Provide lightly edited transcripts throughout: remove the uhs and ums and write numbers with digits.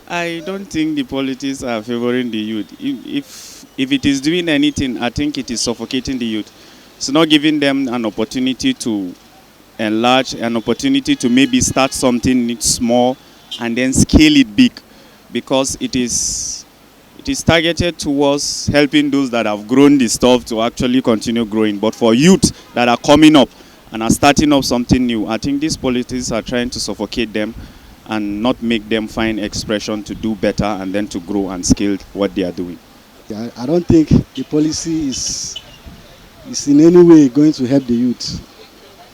I don't think the politics are favoring the youth. If it is doing anything, I think it is suffocating the youth. It's not giving them an opportunity to enlarge, an opportunity to maybe start something small and then scale it big, because it is targeted towards helping those that have grown the stuff to actually continue growing. But for youth that are coming up and are starting up something new, I think these politics are trying to suffocate them and not make them find expression to do better and then to grow and scale what they are doing. I don't think the policy is in any way going to help the youth.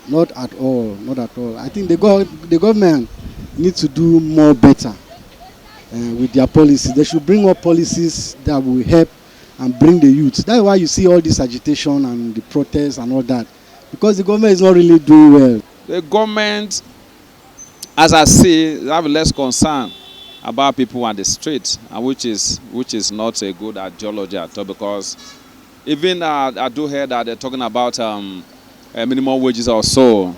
Not at all. Not at all. I think the government needs to do more better with their policies. They should bring up policies that will help and bring the youth. That's why you see all this agitation and the protests and all that. Because the government is not really doing well. The government, as I say, have less concern about people on the street, and which is not a good ideology at all. Because even I do hear that they're talking about minimum wages or so.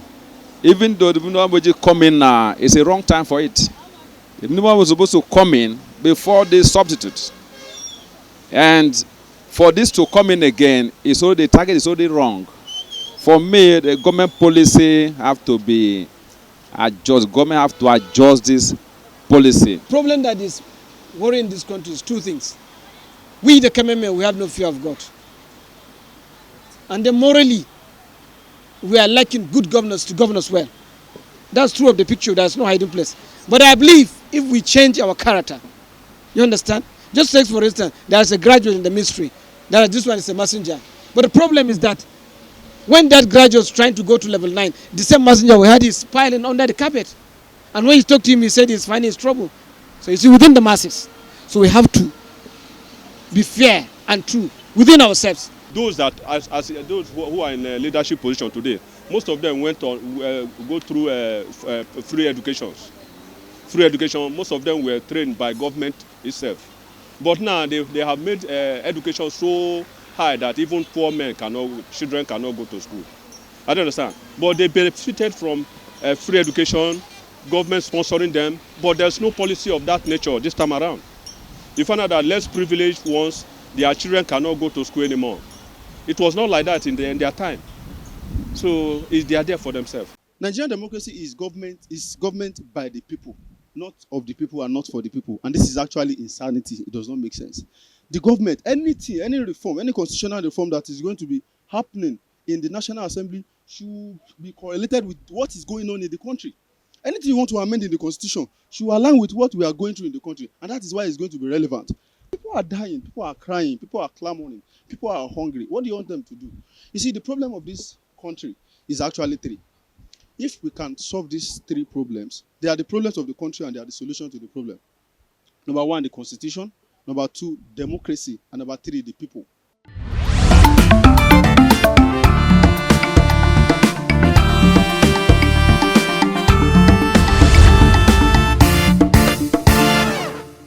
Even though the minimum wages come in now, it's a wrong time for it. The minimum was supposed to come in before the substitute, and for this to come in again, the target is already wrong. For me, the government policy have to be adjust. Government have to adjust this policy. Problem that is worrying this country is two things. We, the Kememe, we have no fear of God. And then morally, we are lacking good governors to govern us well. That's true of the picture. There's no hiding place. But I believe if we change our character, you understand? Just take, for instance, there's a graduate in the ministry. This one is a messenger. But the problem is that when that graduate is trying to go to level 9, the same messenger we had is piling under the carpet. And when you talk to him, he said he's finding his trouble. So you see, within the masses. So we have to be fair and true within ourselves. Those that, as those who are in a leadership position today, most of them went on go through free educations. Free education. Most of them were trained by government itself. But now they have made education so high that even poor children cannot go to school. I don't understand. But they benefited from free education, government sponsoring them, but there's no policy of that nature this time around. You find out that less privileged ones, their children cannot go to school anymore. It was not like that in their time. So they are there for themselves. Nigerian democracy is government by the people, not of the people and not for the people. And this is actually insanity. It does not make sense. The government, anything, any reform, any constitutional reform that is going to be happening in the National Assembly should be correlated with what is going on in the country. Anything you want to amend in the constitution should align with what we are going through in the country. And that is why it's going to be relevant. People are dying, people are crying, people are clamoring, people are hungry. What do you want them to do? You see, the problem of this country is actually three. If we can solve these three problems, they are the problems of the country and they are the solution to the problem. Number one, the constitution. Number two, democracy. And number three, the people.